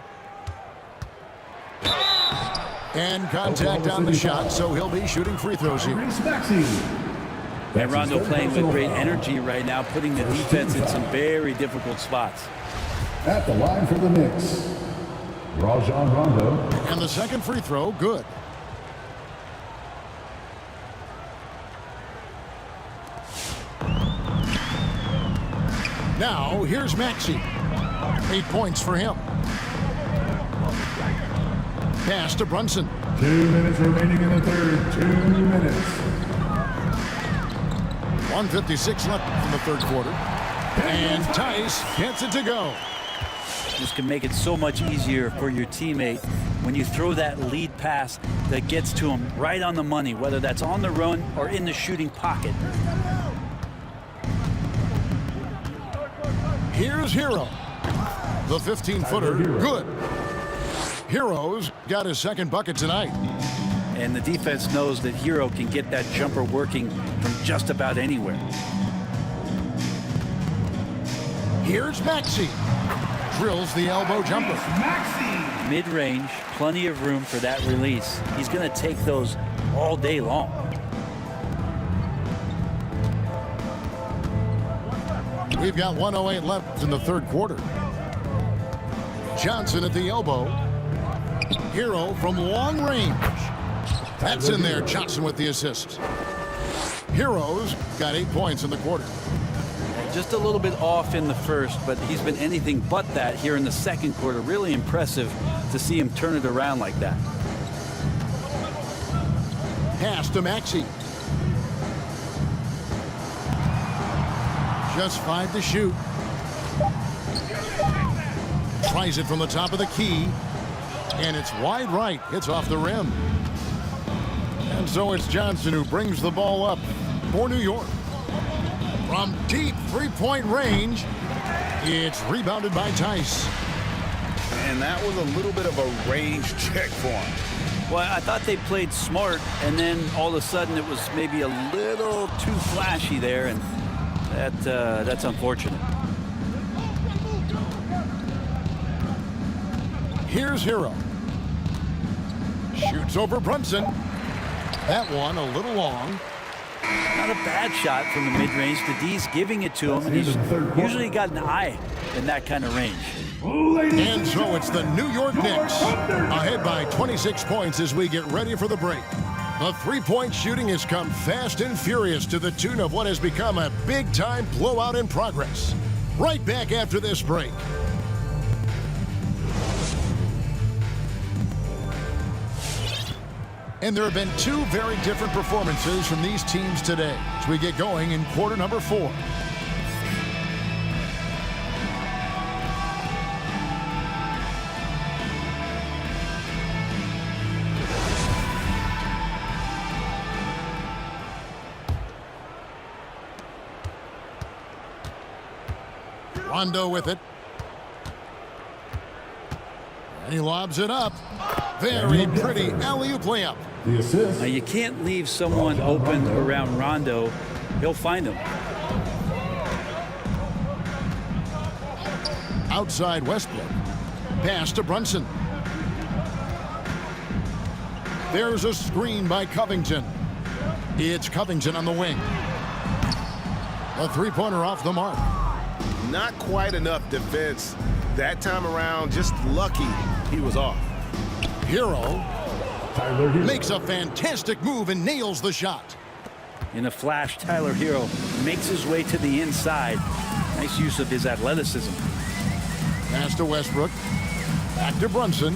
And contact on the shot, so he'll be shooting free throws here. And Rondo playing with great energy right now, putting the defense in some very difficult spots. At the line for the Knicks, Rajon Rondo. And the second free throw, good. Now, here's Maxey. 8 points for him. Pass to Brunson. 2 minutes remaining in the third. 2 minutes. 1:56 left in the third quarter. And Tice gets it to go. This can make it so much easier for your teammate when you throw that lead pass that gets to him right on the money, whether that's on the run or in the shooting pocket. Here's Hero. The 15-footer, good. Hero's got his second bucket tonight. And the defense knows that Hero can get that jumper working from just about anywhere. Here's Maxey. Drills the elbow jumper. Mid-range, plenty of room for that release. He's going to take those all day long. We've got 1:08 left in the third quarter. Johnson at the elbow. Hero from long range. That's in there. Johnson with the assist. Hero's got 8 points in the quarter. Just a little bit off in the first, but he's been anything but that here in the second quarter. Really impressive to see him turn it around like that. Pass to Maxey. Just 5 to shoot. Tries it from the top of the key. And it's wide right. Hits off the rim. And so it's Johnson who brings the ball up for New York. From deep three-point range, it's rebounded by Tice. And that was a little bit of a range check for him. Well, I thought they played smart, and then all of a sudden it was maybe a little too flashy there, and that's unfortunate. Here's Hero. Shoots over Brunson. That one a little long. Not a bad shot from the mid-range. The D's giving it to him, and he's usually got an eye in that kind of range. And so it's the New York Knicks ahead by 26 points as we get ready for the break. The three-point shooting has come fast and furious to the tune of what has become a big-time blowout in progress. Right back after this break. And there have been two very different performances from these teams today as we get going in quarter number 4. Rondo with it. And he lobs it up. Very pretty alley-oop layup. The assist. Now, you can't leave someone open around Rondo. He'll find them. Outside Westbrook. Pass to Brunson. There's a screen by Covington. It's Covington on the wing. A three-pointer off the mark. Not quite enough defense that time around. Just lucky he was off. Hero makes a fantastic move and nails the shot. In a flash, Tyler Hero makes his way to the inside. Nice use of his athleticism. Pass to Westbrook. Back to Brunson.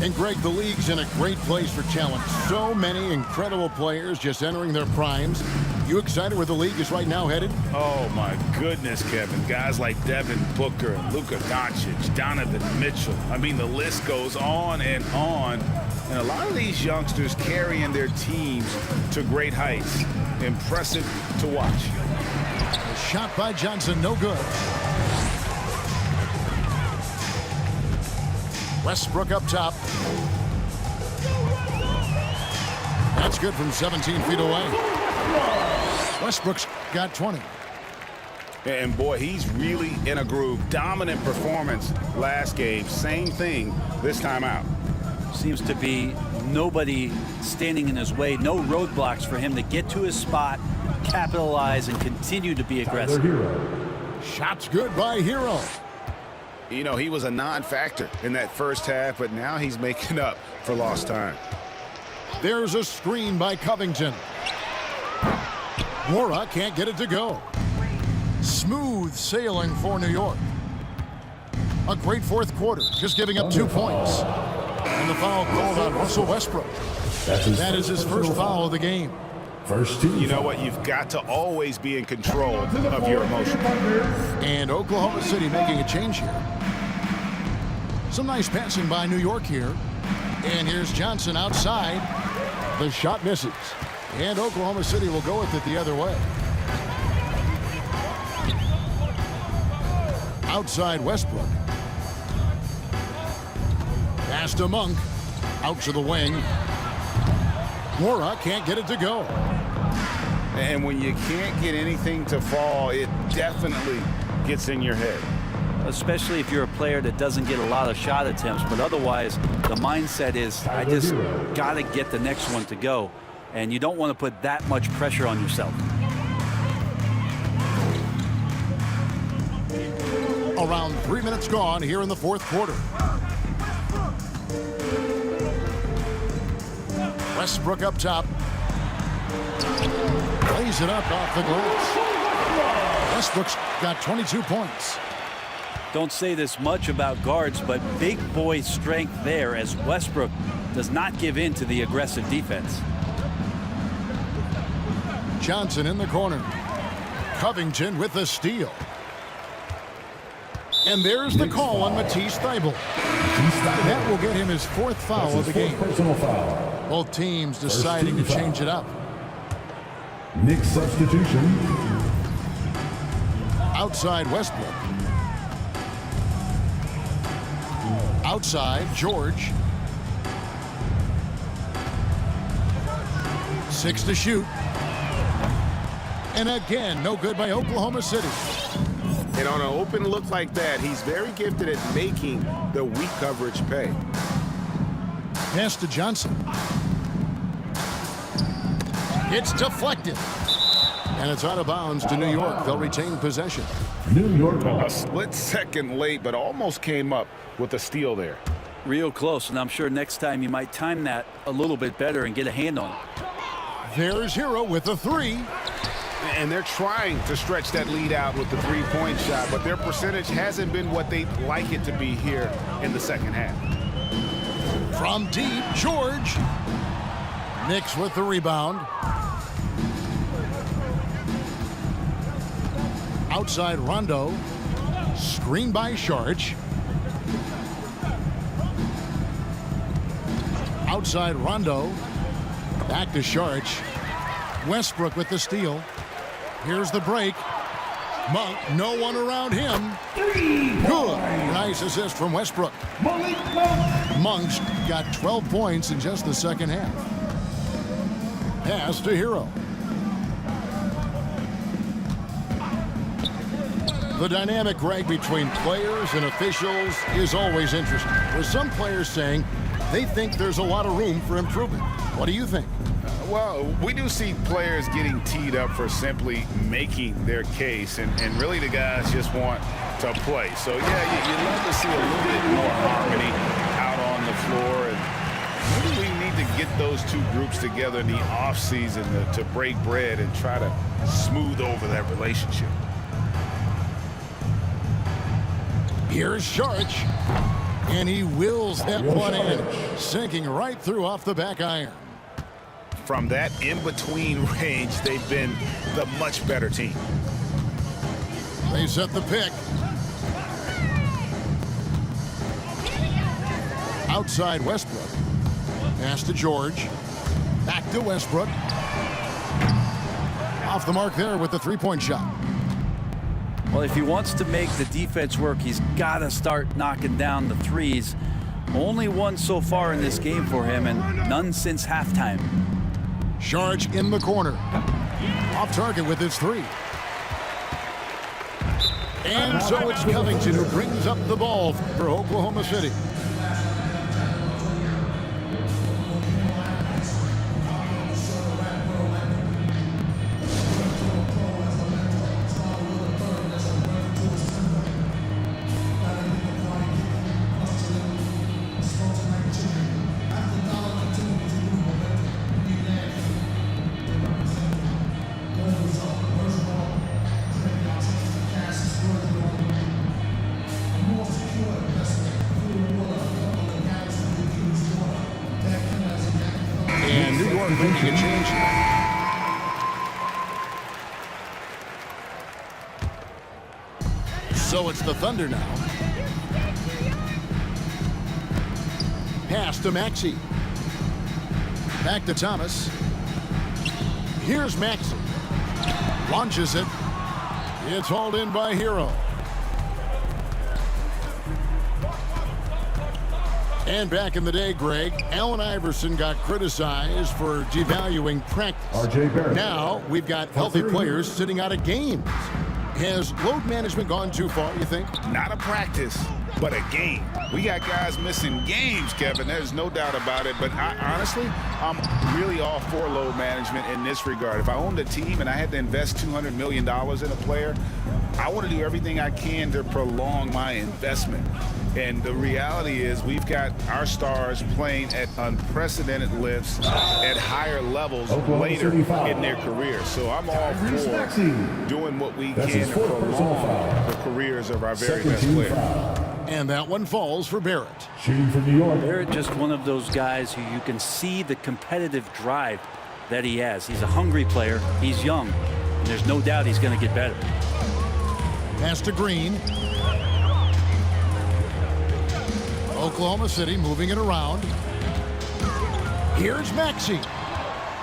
And Greg, the league's in a great place for talent. So many incredible players just entering their primes. You excited where the league is right now headed? Oh, my goodness, Kevin. Guys like Devin Booker and Luka Doncic, Donovan Mitchell. I mean, the list goes on and on. And a lot of these youngsters carrying their teams to great heights. Impressive to watch. A shot by Johnson, no good. Westbrook up top. That's good from 17 feet away. Westbrook's got 20. And boy, he's really in a groove. Dominant performance last game. Same thing this time out. Seems to be nobody standing in his way. No roadblocks for him to get to his spot, capitalize, and continue to be aggressive. Shot's good by Hero. You know, he was a non-factor in that first half, but now he's making up for lost time. There's a screen by Covington. Mora can't get it to go. Smooth sailing for New York. A great fourth quarter, just giving up 2 points. And the foul called on Russell Westbrook. That is his first foul of the game. First team. You know what? You've got to always be in control of your emotions. And Oklahoma City making a change here. Some nice passing by New York here. And here's Johnson outside. The shot misses. And Oklahoma City will go with it the other way. Outside Westbrook. Pass to Monk. Out to the wing. Mora can't get it to go. And when you can't get anything to fall, it definitely gets in your head. Especially if you're a player that doesn't get a lot of shot attempts, but otherwise the mindset is I just got to get the next one to go, and you don't want to put that much pressure on yourself. Around 3 minutes gone here in the fourth quarter. Westbrook up top. Plays it up off the glass. Westbrook's got 22 points. Don't say this much about guards, but big boy strength there as Westbrook does not give in to the aggressive defense. Johnson in the corner. Covington with the steal. And there's the call on Matisse Thybulle. That will get him his fourth foul of the game. Personal foul. Both teams deciding to change it up. Nick's substitution. Outside Westbrook. Outside George. 6 to shoot. And again, no good by Oklahoma City. And on an open look like that, he's very gifted at making the weak coverage pay. Pass to Johnson. It's deflected. And it's out of bounds to New York. They'll retain possession. New York ball. A split second late, but almost came up with a steal there. Real close, and I'm sure next time you might time that a little bit better and get a hand on it. There's Hero with a 3. And they're trying to stretch that lead out with the three-point shot, but their percentage hasn't been what they'd like it to be here in the second half. From deep, George. Knicks with the rebound. Outside Rondo. Screen by Sharch. Outside Rondo. Back to Sharch. Westbrook with the steal. Here's the break. Monk, no one around him. Good. Nice assist from Westbrook. Monk's got 12 points in just the second half. Pass to Hero. The dynamic, Greg, between players and officials is always interesting. With some players saying they think there's a lot of room for improvement. What do you think? Well, we do see players getting teed up for simply making their case, and really the guys just want to play. So, yeah, you love to see a little bit more harmony out on the floor. And maybe we need to get those two groups together in the offseason to break bread and try to smooth over that relationship. Here's Sharch, and he wills that one in, sinking right through off the back iron. From that in-between range, they've been the much better team. They set the pick. Outside Westbrook. Pass to George. Back to Westbrook. Off the mark there with the three-point shot. Well, if he wants to make the defense work, he's got to start knocking down the threes. Only one so far in this game for him, and none since halftime. Sharch in the corner. Off target with his three. And so it's Covington who brings up the ball for Oklahoma City. Making a change here. So it's the Thunder now. Pass to Maxey. Back to Thomas. Here's Maxey. Launches it. It's hauled in by Hero. And back in the day, Greg, Allen Iverson got criticized for devaluing practice. Now we've got healthy players sitting out of games. Has load management gone too far, you think? Not a practice, but a game. We got guys missing games, Kevin. There's no doubt about it. But honestly, I'm really all for load management in this regard. If I owned a team and I had to invest $200 million in a player, I want to do everything I can to prolong my investment. And the reality is we've got our stars playing at unprecedented lifts at higher levels later in their career. So I'm all for doing what we can to prolong the careers of our very best players. And that one falls for Barrett. Shooting from New York. Barrett, just one of those guys who you can see the competitive drive that he has. He's a hungry player. He's young. And there's no doubt he's going to get better. Pass to Green. Oklahoma City moving it around. Here's Maxey.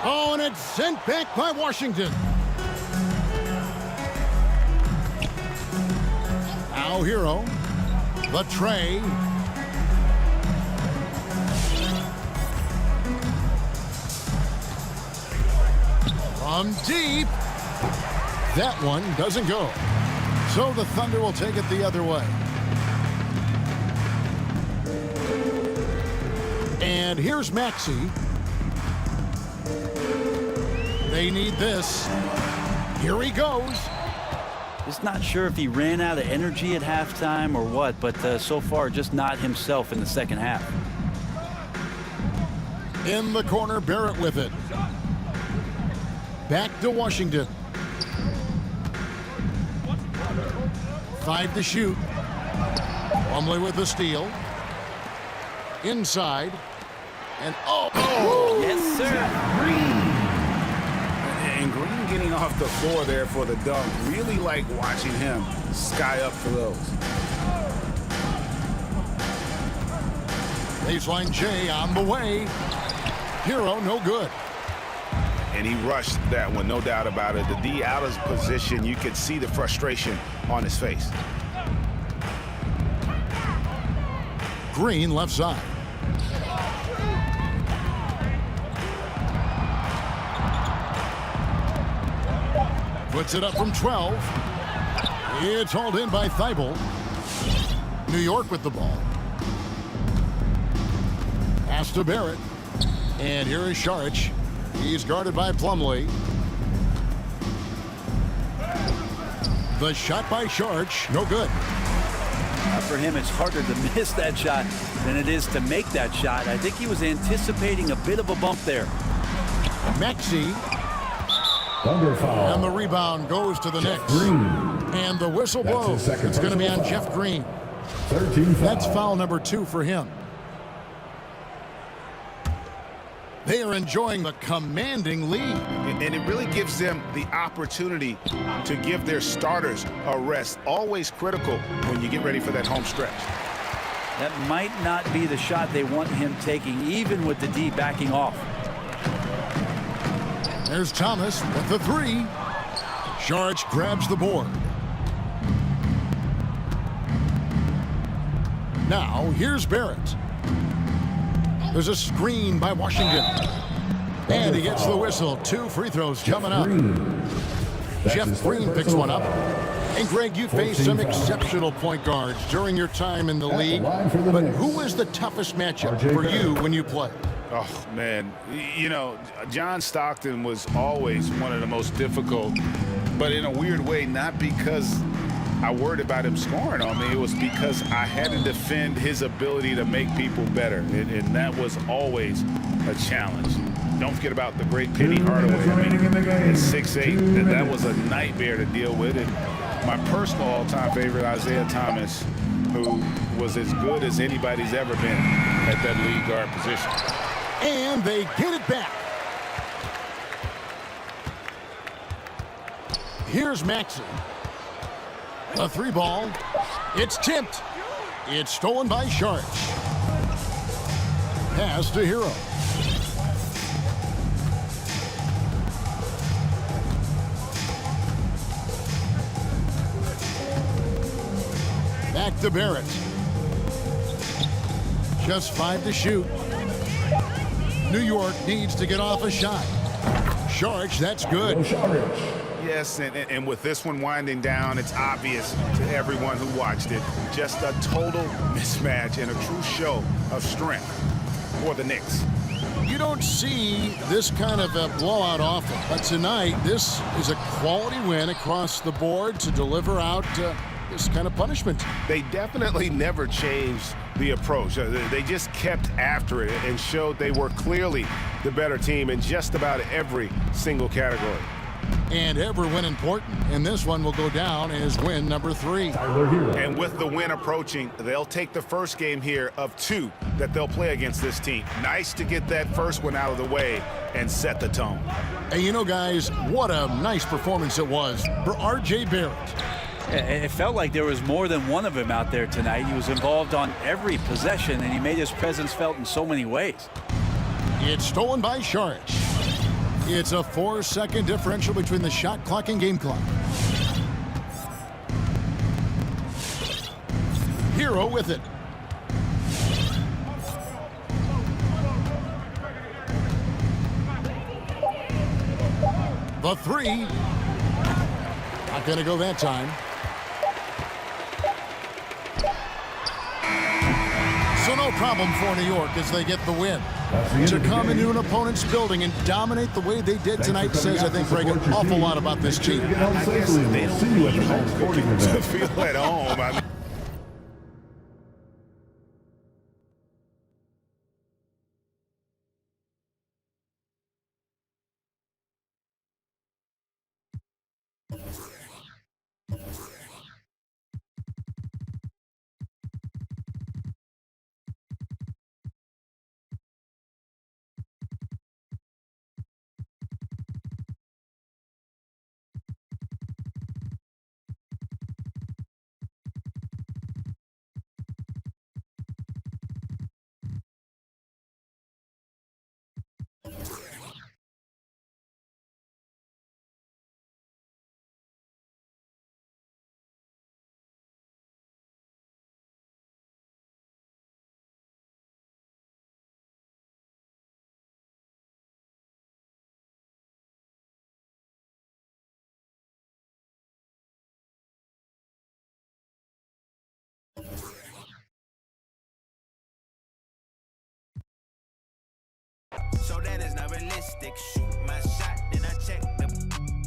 Oh, and it's sent back by Washington. Now Hero. The tray. From deep. That one doesn't go. So the Thunder will take it the other way. And here's Maxey. They need this. Here he goes. Just not sure if he ran out of energy at halftime or what, but so far just not himself in the second half. In the corner, Barrett with it. Back to Washington. 5 to shoot. Plumlee with the steal. Inside. And Yes, sir. And Green getting off the floor there for the dunk. Really like watching him sky up for those. Baseline J on the way. Hero, no good. And he rushed that one, no doubt about it. The D out of position, you could see the frustration on his face. Green left side. Puts it up from 12. It's hauled in by Thibault. New York with the ball. Pass to Barrett. And here is Sharch. He's guarded by Plumlee. The shot by Sharch, no good. For him, it's harder to miss that shot than it is to make that shot. I think he was anticipating a bit of a bump there. Maxey. Thunder foul. And the rebound goes to the Knicks. Green. And the whistle That's his blows. second It's going to be on personal Jeff Green. 13 foul. That's foul number 2 for him. They are enjoying the commanding lead. And it really gives them the opportunity to give their starters a rest. Always critical when you get ready for that home stretch. That might not be the shot they want him taking, even with the D backing off. There's Thomas with the 3. Saric grabs the board. Now, here's Barrett. There's a screen by Washington. And he gets the whistle. 2 free throws coming up. Jeff Green picks one up. And Greg, you faced some exceptional point guards during your time in the league. But who was the toughest matchup for you when you played? Oh, man. You know, John Stockton was always one of the most difficult, but in a weird way, not because I worried about him scoring on me. It was because I had to defend his ability to make people better, and that was always a challenge. Don't forget about the great Penny Hardaway. I mean, at 6'8", that was a nightmare to deal with. And my personal all-time favorite, Isaiah Thomas, who was as good as anybody's ever been at that lead guard position. And they get it back. Here's Maxey. A 3 ball. It's tipped. It's stolen by Saric. Pass to Hero. Back to Barrett. Just 5 to shoot. New York needs to get off a shot. Saric, that's good. Yes, and with this one winding down, it's obvious to everyone who watched it. Just a total mismatch and a true show of strength for the Knicks. You don't see this kind of a blowout often, but tonight this is a quality win across the board to deliver out this kind of punishment. They definitely never changed the approach. They just kept after it and showed they were clearly the better team in just about every single category. And every win important, and this one will go down as win number 3. And with the win approaching, they'll take the first game here of 2 that they'll play against this team. Nice to get that first one out of the way and set the tone. And you know, guys, what a nice performance it was for R.J. Barrett. It felt like there was more than one of him out there tonight. He was involved on every possession, and he made his presence felt in so many ways. It's stolen by Saric. It's a 4-second differential between the shot clock and game clock. Hero with it. The 3. Not going to go that time. So no problem for New York as they get the win. To come into an opponent's building and dominate the way they did tonight says, I think, Greg, an awful lot about this team. I guess they don't need home to feel at home. I mean, So that is not realistic. Shoot my shot, then